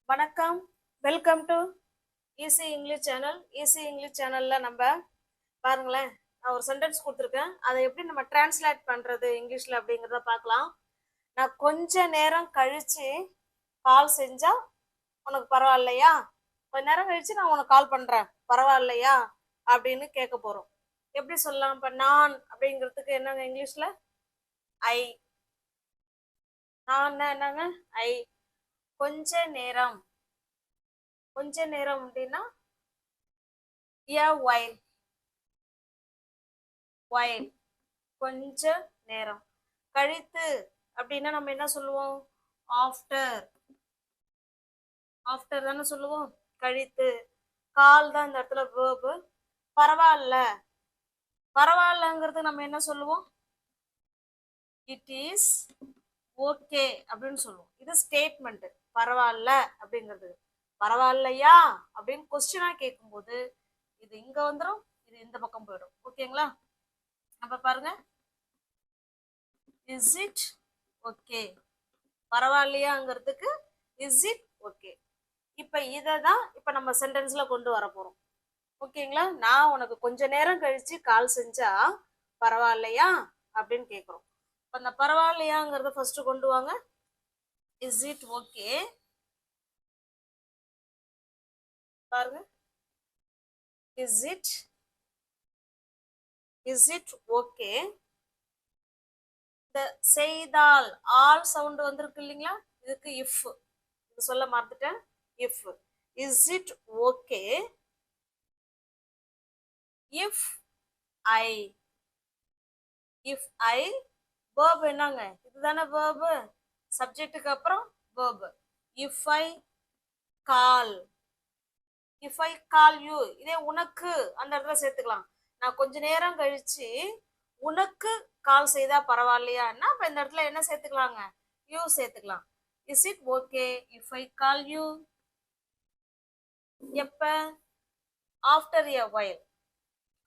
வணக்கம், welcome to easy English channel. Easy English சேனல்ல நம்ம பாருங்களேன், நான் ஒரு சென்டென்ஸ் கொடுத்துருக்கேன். அதை எப்படி நம்ம டிரான்ஸ்லேட் பண்றது இங்கிலீஷ்ல அப்படிங்கிறத பார்க்கலாம். நான் கொஞ்ச நேரம் கழிச்சு கால் செஞ்சா உனக்கு பரவாயில்லையா? கொஞ்ச நேரம் கழிச்சு நான் உனக்கு கால் பண்றேன், பரவாயில்லையா அப்படின்னு கேட்க போறோம். எப்படி சொல்லலாம்? இப்ப நான் அப்படிங்கிறதுக்கு என்னங்க இங்கிலீஷ்ல? ஐ. நான் என்னங்க? ஐ. கொஞ்ச நேரம், கொஞ்ச நேரம் அப்படின்னா a while, while கொஞ்ச நேரம். கழித்து அப்படின்னா நம்ம என்ன சொல்லுவோம்? ஆஃப்டர், ஆஃப்டர் தானே சொல்லுவோம். கழித்து. கால் தான் இந்த இடத்துல வேர்பு. பரவாயில்ல, பரவாயில்லங்கிறது நம்ம என்ன சொல்லுவோம்? இட் இஸ் ஓகே அப்படின்னு சொல்லுவோம். இது ஸ்டேட்மெண்ட். பரவாயில்ல அப்படிங்கிறது. பரவாயில்லையா அப்படின்னு கொஸ்டினா கேட்கும்போது இது இங்க வந்துடும், இது இந்த பக்கம் போயிடும். ஓகேங்களா? அப்ப பாருங்க, இஸ் இட் ஓகே. பரவாயில்லையாங்கிறதுக்கு இஸ் இட் ஓகே. இப்ப இதை தான் இப்ப நம்ம சென்டென்ஸ்ல கொண்டு வர போறோம். ஓகேங்களா? நான் உனக்கு கொஞ்ச நேரம் கழிச்சு கால் செஞ்சா பரவாயில்லையா அப்படின்னு கேட்குறோம். இப்ப அந்த பரவாயில்லையாங்கிறத ஃபர்ஸ்ட் கொண்டு வாங்க. Is it okay. பாருங்க, இஸ் இட் ஓகே. இந்த செய்தால் ஆல் சவுண்ட் வந்திருக்கு இல்லைங்களா? இதுக்கு இஃப், இது சொல்ல மறந்துட்டேன். If is it okay if I, if I verb என்னங்க? இதுதானே வேர்பு. சப்ஜெக்டுக்கு அப்புறம் verb. If I call, if I call you, இதே உனக்கு அந்த இடத்துல சேர்த்துக்கலாம். நான் கொஞ்ச நேரம் கழிச்சு உனக்கு கால் செய்தா பரவாயில்லையான்னா அப்ப இந்த இடத்துல என்ன சேர்த்துக்கலாங்க? யூ சேர்த்துக்கலாம். Is it okay if I call you? எப்ப? After a while.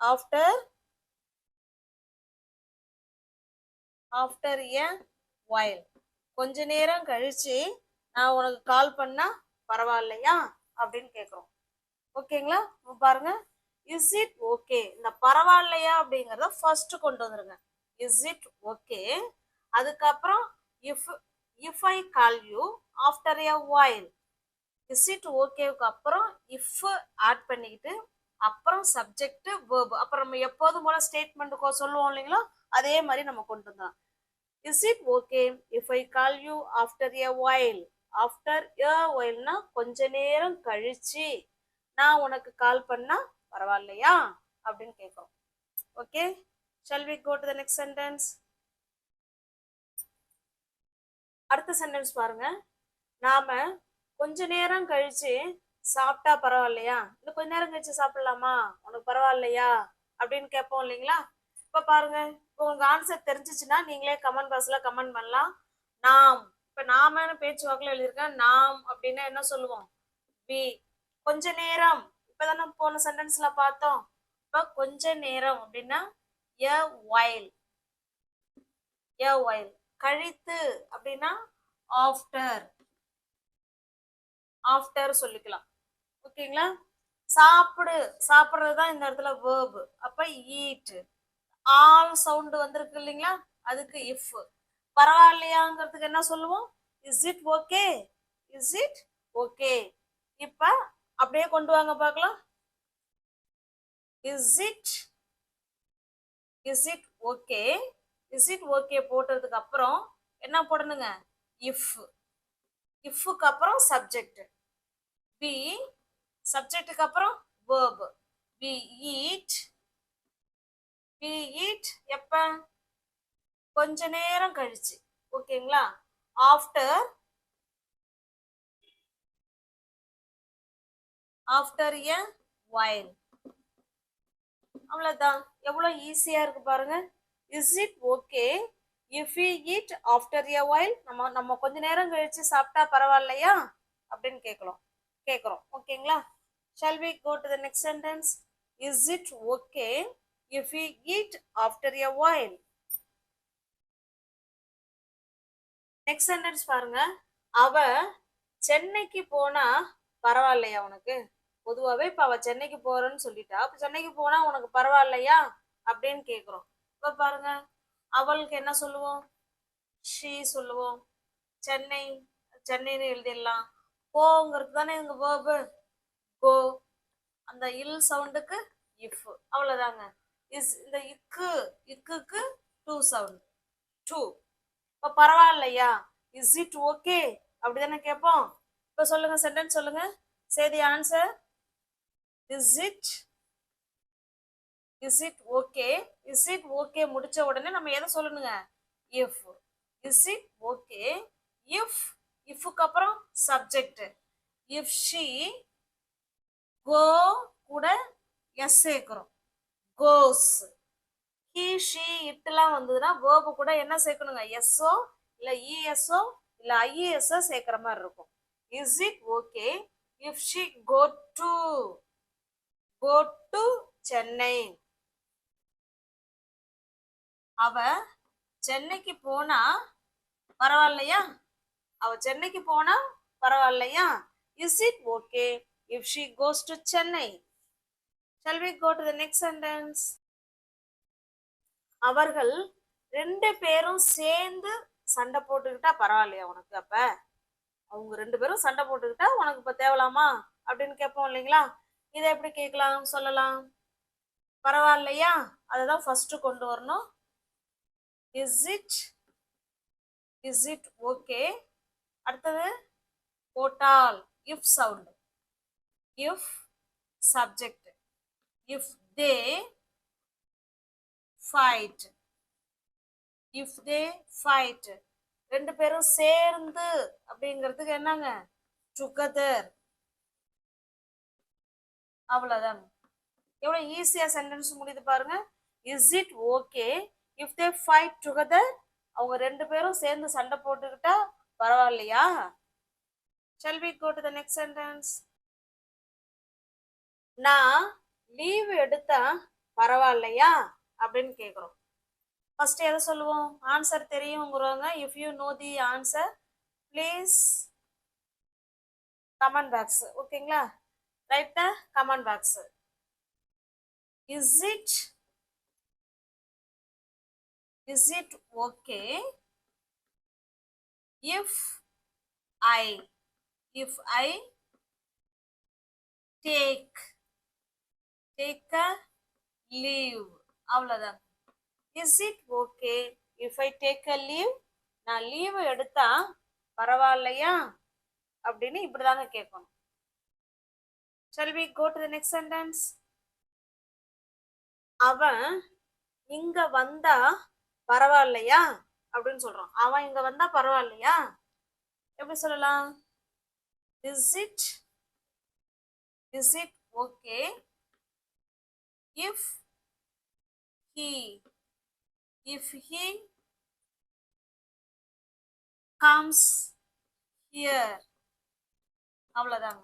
After, after a while, கொஞ்ச நேரம் கழிச்சு நான் உனக்கு கால் பண்ணா பரவாயில்லையா அப்படின்னு கேட்குறோம். ஓகேங்களா? பாருங்க, இஸ் இட் ஓகே. இந்த பரவாயில்லையா அப்படிங்கறத ஃபர்ஸ்ட் கொண்டு வந்துருங்க. Is it okay. அதுக்கப்புறம் if, if I call you after a while. Is it ஓகேவுக்கு அப்புறம் இஃப் ஆட் பண்ணிக்கிட்டு அப்புறம் சப்ஜெக்ட் வேர்பு. அப்புறம் நம்ம எப்போதும் போல ஸ்டேட்மெண்ட்டுக்கோ சொல்லுவோம் இல்லைங்களா? அதே மாதிரி நம்ம கொண்டு வந்தோம். Is it okay if I call you after a while. After a வைல்னா கொஞ்ச நேரம் கழிச்சு நான் உனக்கு கால் பண்ணா பரவாயில்லையா அப்படின்னு கேட்கிறோம். Okay, shall we go to the next sentence? அடுத்த சென்டென்ஸ் பாருங்க. நாம கொஞ்ச நேரம் கழிச்சு சாப்பிட்டா பரவாயில்லையா, இன்னும் கொஞ்ச நேரம் கழிச்சு சாப்பிடலாமா, உனக்கு பரவாயில்லையா அப்படின்னு கேட்போம் இல்லைங்களா? இப்ப பாருங்க, இப்போ உங்க ஆன்சர் தெரிஞ்சிச்சுன்னா நீங்களே கமெண்ட் பாக்ஸ்ல கமெண்ட் பண்ணலாம். நாம், இப்ப நாமன்னு பேச்சு வாக்குல எழுதியிருக்கேன். நாம் அப்படின்னா என்ன சொல்லுவோம்? வி. கொஞ்ச நேரம் இப்பதானே போன சென்டென்ஸ்ல பார்த்தோம். இப்ப கொஞ்ச நேரம் அப்படின்னா எ வைல், எ வைல். கழித்து அப்படின்னா ஆஃப்டர், ஆஃப்டர் சொல்லிக்கலாம். ஓகேங்களா? சாப்பிடு, சாப்பிடுறது தான் இந்த இடத்துல வேர்பு. அப்ப ஈட். ஆல் சவுண்ட் வந்திருக்கு இல்லைங்களா? அதுக்கு இஃப். பரவாயில்லையாங்கிறதுக்கு என்ன சொல்லுவோம்? Is it okay, is it okay. இப்ப அப்படியே கொண்டு வாங்க பார்க்கலாம். Is it okay, is it okay போட்டதுக்கு அப்புறம் என்ன போடணுங்க? இஃப். இஃப்க்கு அப்புறம் சப்ஜெக்ட் பி, சப்ஜெக்டுக்கு அப்புறம் verb. We eat, we eat எப்ப? கொஞ்ச நேரம் கழிச்சு. ஓகேங்களா? After, after a while. அவ்வளவுதான். எவ்வளவு ஈஸியா இருக்கு பாருங்க. Is it okay if you eat after a while? நம்ம கொஞ்ச நேரம் கழிச்சு சாப்பிட்டா பரவாயில்லையா அப்படின்னு கேட்கிறோம். ஓகேங்களா? shall we go to the next sentence? Is it okay if we eat after a while? Next sentence பாருங்க. அவ சென்னைக்கு போனா பரவாயில்லையா உனக்கு? பொதுவாவே இப்ப அவ சென்னைக்கு போறேன்னு சொல்லிட்டா, அப்ப சென்னைக்கு போனா உனக்கு பரவாயில்லையா அப்படின்னு கேக்குறோம். இப்ப பாருங்க, அவளுக்கு என்ன சொல்லுவோம்? ஷீ சொல்லுவோம். சென்னை, சென்னைன்னு எழுதிடலாம். போங்கிறது தானே இங்க வேர்பு. கோ, அந்த இல் சவுண்டுக்கு இஃப், அவ்வளவுதாங்க. இஸ், இந்த இக்குக்கு டூ சவுண்ட், டூ. இப்ப பரவாயில்லையா, இஸ் இட் ஓகே அப்படிதானே கேட்போம். இப்ப சொல்லுங்க, சென்டென்ஸ் சொல்லுங்க. Say the answer. Is it, is it okay. Is it okay முடிச்ச உடனே நம்ம எதை சொல்லணுங்க? If. Is it okay if, இஃப்க்கு அப்புறம் சப்ஜெக்ட். இஃப் ஷீ கோ கூட எஸ் சேர்க்கிறோம், கோஸ். ஹி ஷீ இட்லாம் வந்ததுன்னா வேர்பு கூட என்ன சேர்க்கணுங்க? எஸ்ஓ இல்ல இஎஸ்ஓ இல்ல ஐஇஎஸ்ஓ சேர்க்கிற மாதிரி இருக்கும். Is it okay if she go to, go to Chennai. அவ சென்னைக்கு போனா பரவாயில்லையா? அவ சென்னைக்கு போனா பரவாயில்லையா? Is it okay if she goes to Chennai? Shall we go to the next sentence? அவர்கள் ரெண்டு பேரும் சேர்ந்து சண்டை போட்டுக்கிட்டா பரவாயில்லையா உனக்கு? அப்ப அவங்க ரெண்டு பேரும் சண்டை போட்டுக்கிட்டா உனக்கு இப்ப தேவலாமா அப்படின்னு கேட்போம் இல்லைங்களா? இதை எப்படி கேட்கலாம், சொல்லலாம்? பரவாயில்லையா, அததான் ஃபர்ஸ்ட் கொண்டு வரணும். Is it, is it okay. அடுத்தது போட்டால் if sound, if subject. If they fight, if they fight. ரெண்டு பேரும் சேர்ந்து அப்படிங்கிறதுக்கு என்னங்க? டுகெதர். அவ்வளவுதான். எவ்வளவு ஈஸியா சென்டென்ஸ் முடியுது பாருங்க. Is it okay if they fight together? அவங்க ரெண்டு பேரும் சேர்ந்து சண்டை போட்டுக்கிட்டா பரவாயில்லையா? Shall we go to the next sentence? நான் லீவ் எடுத்தா பரவாயில்லையா அப்படின்னு கேக்குறோம். ஃபர்ஸ்ட் எதை சொல்லுவோம்? ஆன்சர் தெரியுங்கிறவங்க, if you know the answer please comment box. ஓகேங்களா? Write the comment box. Is it, is it okay if I, if I take, take a leave. அவ்வளவுதான். Is it okay if I take a leave? நான் leave எடுத்தா பரவாயில்லையா அப்படின்னு இப்படிதாங்க கேட்கணும். Shall we go to the next sentence? அவன் இங்க வந்தா பரவாயில்லையா அப்படின்னு சொல்றான். அவன் இங்க வந்தா பரவாயில்லையா எப்படி சொல்லலாம்? Is it, is it okay if he, if he comes here? அவ்வளவுதாங்க.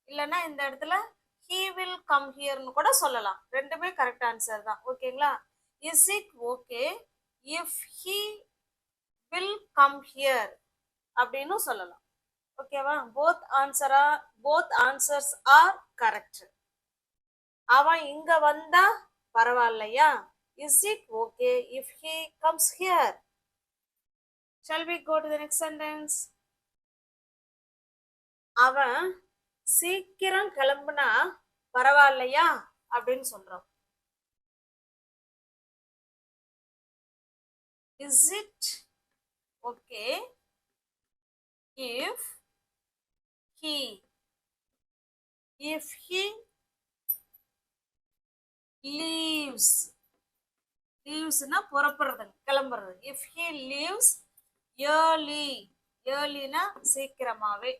இல்லைன்னா இந்த இடத்துல he will come hereன்னு கூட சொல்லலாம். ரெண்டுமே கரெக்ட் ஆன்சர் தான். ஓகேங்களா? Is it okay if he will come here அப்படின்னு சொல்லலாம். ஓகேவா? Both answers are correct. அவன் இங்க வந்தா பரவாயில்லையா? Is it okay if he comes here? Shall we go to the next sentence? அவன் சீக்கிரம் கிளம்புனா பரவாயில்லையா அப்படின்னு சொல்றோம். Is it okay if he, if he leaves, leavesனா புறப்படுறது, கிளம்புறது. if he leaves early, earlyனா சீக்கிரமாவே.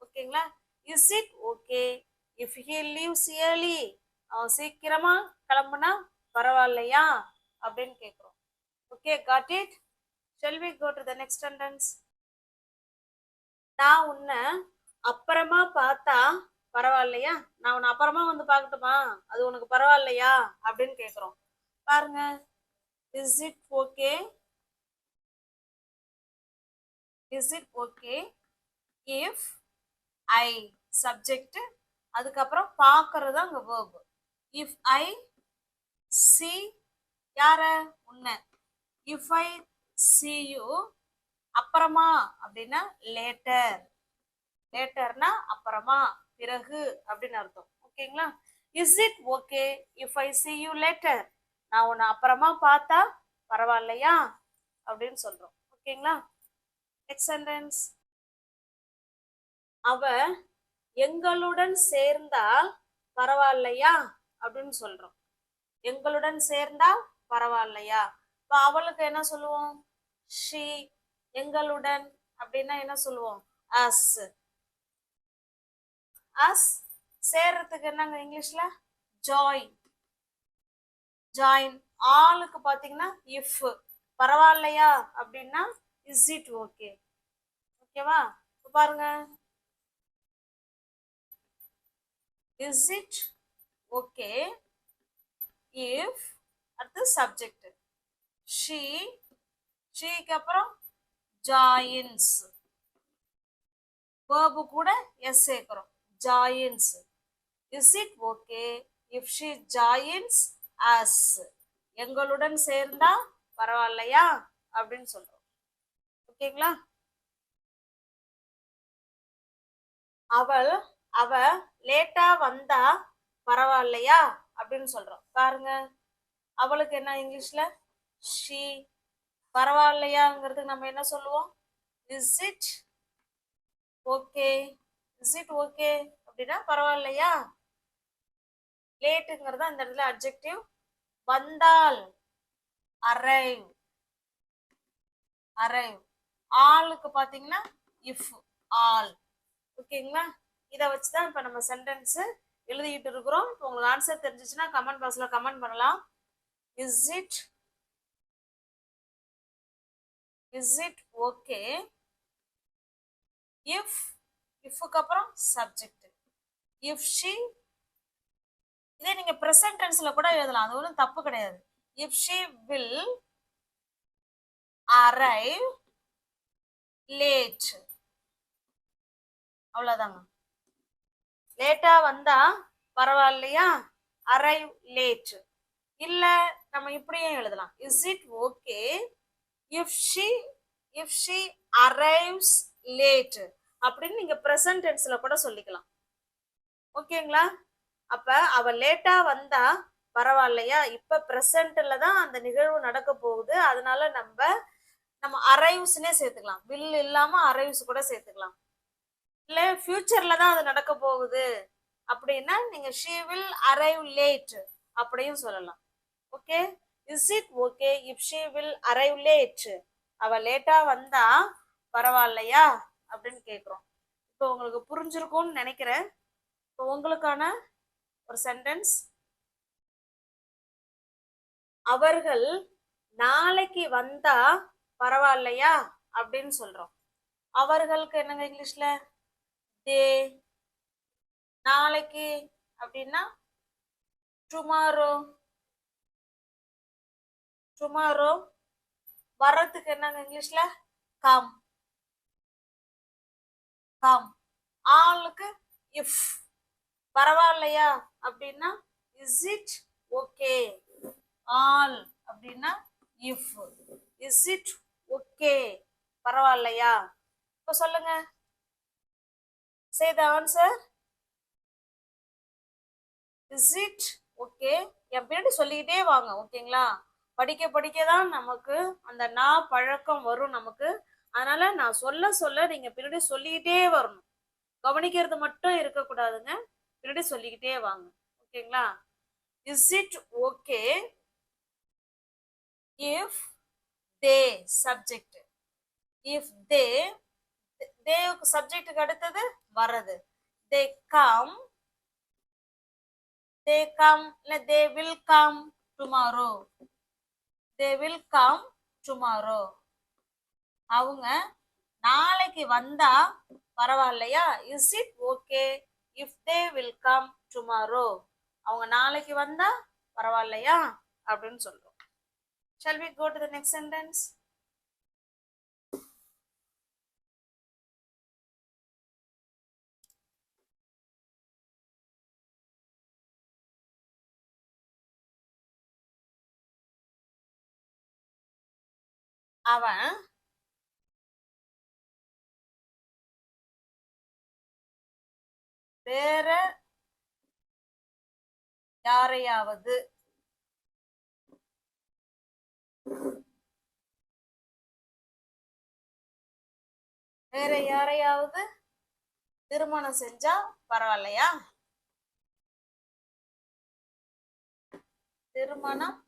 ஓகேங்களா? Is it okay if he leaves early? அவன் சீக்கிரமா கிளம்புனா பரவாயில்லையா அப்படின்னு கேட்கிறோம். Okay, got it? Shall we go to the next sentence? நான் உன்னை அப்புறமா பார்த்தா பரவாயில்லையா? நான் உன்னை அப்புறமா வந்து பார்க்கட்டுமா, அது உனக்கு பரவாயில்லையா அப்படின்னு கேக்குறோம். பாருங்க, is it okay, is it okay if I subject, அதுக்கப்புறம் பார்க்கறது தான் அங்க verb. இஃப் ஐ சி யார உன்ன, இஃப் ஐ சி யூ அப்புறமா அப்படின்னா லேட்டர், லேட்டர்னா அப்புறமா பிறகு அப்படின்னு அர்த்தம். ஓகேங்களா? Is it okay if I C you later, நான் உன்னை அப்புறமா பார்த்தா பரவாயில்லையா அப்படின்னு சொல்றோம். ஓகேங்களா? நெக்ஸ்ட் சென்டென்ஸ், அவ எங்களுடன் சேர்ந்தால் பரவாயில்லையா அப்படின்னு சொல்றோம். எங்களுடன் சேர்ந்தால் பரவாயில்லையா, இப்ப அவளுக்கு என்ன சொல்லுவோம்? ஷி. எங்களுடன் அப்படின்னா என்ன சொல்லுவோம்? அஸ். அஸ் சேர்றதுக்கு என்னங்க இங்கிலீஷ்ல? ஜாயின். ஜாயின். ஆளுக்கு பாத்தீங்கன்னா இஃப். பரவாயில்லையா அப்படின்னா இஸ் இட் ஓகே. ஓகேவா? பாருங்க, இஸ் இட் ஓகே இஃப் அடுத்து சப்ஜெக்ட் ஷீ, ஷீக்கு அப்புறம் ஜாயின்ஸ், verb கூட எஸ் சேர்க்கிறோம், joins. Is it okay if she joins us, எங்களுடன் சேர்ந்தா பரவாயில்லையா அப்படின்னு சொல்றோம். ஓகேங்களா? அவ லேட்டா வந்தா பரவாயில்லையா அப்படின்னு சொல்றோம். பாருங்க, அவளுக்கு என்ன இங்கிலீஷ்ல? ஷீ. பரவாயில்லையாங்கிறதுக்கு நம்ம என்ன சொல்லுவோம்? Is it okay. Is it okay அப்படின்னா பரவாயில்லையா. லேட்டுங்கிறது அந்த இடத்துல அட்ஜெக்டிவ். வந்தால் அரைவ். அரைவ். ஆளுக்கு பாத்தீங்கன்னா இஃப், ஆல். ஓகேங்களா? இதை வச்சுதான் இப்ப நம்ம சென்டென்ஸ் எழுதிட்டு இருக்கிறோம். இப்போ உங்களுக்கு ஆன்சர் தெரிஞ்சிச்சுன்னா கமெண்ட் பாக்ஸ்ல கமெண்ட் பண்ணலாம். இஸ் இட் ஓகே இஃப், இஃப்க்கு அப்புறம் சப்ஜெக்ட் இஃப் ஷி. இதே நீங்க பிரசன்ட் டென்ஸ்ல கூட எழுதலாம், அது ஒன்றும் தப்பு கிடையாது. If she will arrive late, அவ்வளவுதாங்க. லேட்டா வந்தா பரவாயில்லையா, அரைவ் லேட். இல்ல நம்ம இப்படியே எழுதலாம், is it okay if she arrives late அப்படின்னு நீங்க பிரசன்ட் டென்ஸ்ல கூட சொல்லிக்கலாம். ஓகேங்களா? அப்ப அவ லேட்டா வந்தா பரவாயில்லையா, இப்ப பிரசன்ட்ல தான் அந்த நிகழ்வு நடக்க போகுது, அதனால நம்ம அரைவ்ஸ்னே சேர்த்துக்கலாம். வில் இல்லாம அரைவ்ஸ் கூட சேர்த்துக்கலாம். இல்ல ஃபியூச்சர்ல தான் அது நடக்க போகுது அப்படின்னா நீங்க she will arrive late அப்படியும் சொல்லலாம். Okay? Is it okay if she will arrive late, அவ லேட்டா வந்தா பரவாயில்லையா அப்படின்னு கேக்குறோம். இப்போ உங்களுக்கு புரிஞ்சிருக்கும்னு நினைக்கிறேன். இப்போ உங்களுக்கான ஒரு சென்டென்ஸ், அவர்கள் நாளைக்கு வந்தா பரவாயில்லையா அப்படின்னு சொல்றோம். அவர்களுக்கு என்னங்க இங்கிலீஷ்ல? தே. நாளைக்கு அப்படின்னா டுமாரோ. டுமாரோ. வர்றதுக்கு என்னங்க இங்கிலீஷ்ல? கம். கம். ஆளுக்கு இஃப். பரவாயில்லையா அப்படின்னா இஸ் இட் ஓகே. ஆல் அப்படின்னா இஃப். இஸ் இட் ஓகே பரவாயில்லையா. இப்ப சொல்லுங்க, say the answer. Is it okay. என் பின்னாடி சொல்லிக்கிட்டே வாங்க. ஓகேங்களா? படிக்க படிக்க தான் நமக்கு அந்த நான் பழக்கம் வரும் நமக்கு. அதனால நான் சொல்ல சொல்ல நீங்க பின்னாடி சொல்லிக்கிட்டே வரணும். கவனிக்கிறது மட்டும் இருக்கக்கூடாதுங்க, பின்னாடி சொல்லிக்கிட்டே வாங்க. ஓகேங்களா? Is it okay if they subject, if they, தேவுக்கு சப்ஜெக்டுக்கு அடுத்தது வர்றது. தே கம், they come இல்ல they will come tomorrow. they will come tomorrow. அவங்க நாளைக்கு வந்தா பரவாயில்லையா, is it okay if they will come tomorrow, அவங்க நாளைக்கு வந்தா பரவாயில்லையா அப்படின்னு சொல்றோம். Shall we go to the next sentence? அவன் வேற யாரையாவது திருமணம் செஞ்சா பரவாயில்லையா? திருமணம்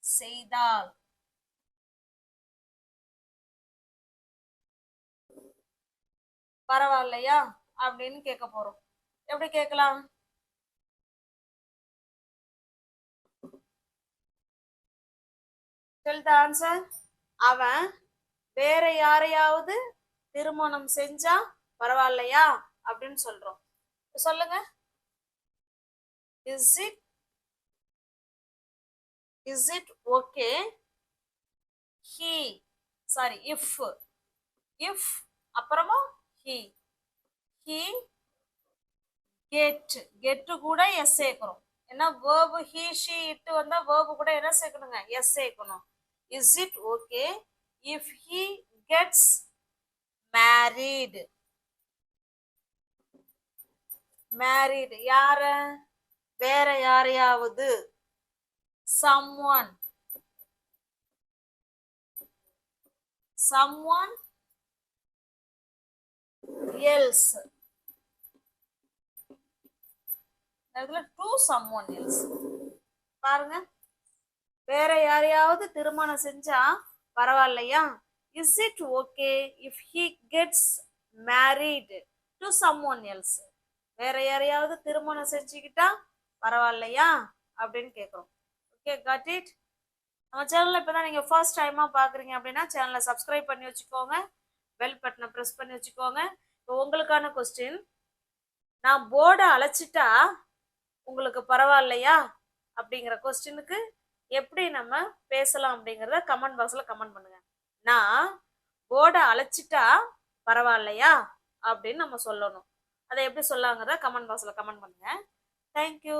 செய்தால் பரவாயில்லையா அப்படின்னு கேட்க போறோம். எப்படி கேட்கலாம்? Tell the answer. அவன் வேற யாரையாவது திருமணம் செஞ்சா பரவாயில்லையா அப்படின்னு சொல்றோம். சொல்லுங்க. Is it okay if அப்புறமா he get கூட எஸ் சேர்க்கணும். ஏன்னா verb he she it வந்தா verb கூட என்ன சேர்க்கணுங்க? எஸ் சேர்க்கணும். Is it okay if he gets married? யார? வேற யாரையாவது. someone else. to someone else. பாருங்க, வேற யாரையாவது திருமணம் செஞ்சா பரவாயில்லையா? Is it okay if he gets married to someone else? வேற யாரையாவது திருமணம் செஞ்சுக்கிட்டா பரவாயில்லையா அப்படின்னு கேட்குறோம். Okay, got it. நம்ம சேனல்ல இப்பதான் நீங்க ஃபர்ஸ்ட் டைமா பாக்குறீங்க அப்படின்னா சேனலை சப்ஸ்கிரைப் பண்ணி வச்சுக்கோங்க, பெல் பட்டனை ப்ரெஸ் பண்ணி வச்சுக்கோங்க. இப்போ உங்களுக்கான கொஸ்டின், நான் போர்டை அழைச்சிட்டா உங்களுக்கு பரவாயில்லையா அப்படிங்கிற கொஸ்டினுக்கு எப்படி நம்ம பேசலாம் அப்படிங்கிறத கமெண்ட் பாக்ஸ்ல கமெண்ட் பண்ணுங்க. நான் போர்டை அழைச்சிட்டா பரவாயில்லையா அப்படின்னு நம்ம சொல்லணும். அதை எப்படி சொல்லாங்கிறத கமெண்ட் பாக்ஸ்ல கமெண்ட் பண்ணுங்க. தேங்க்யூ.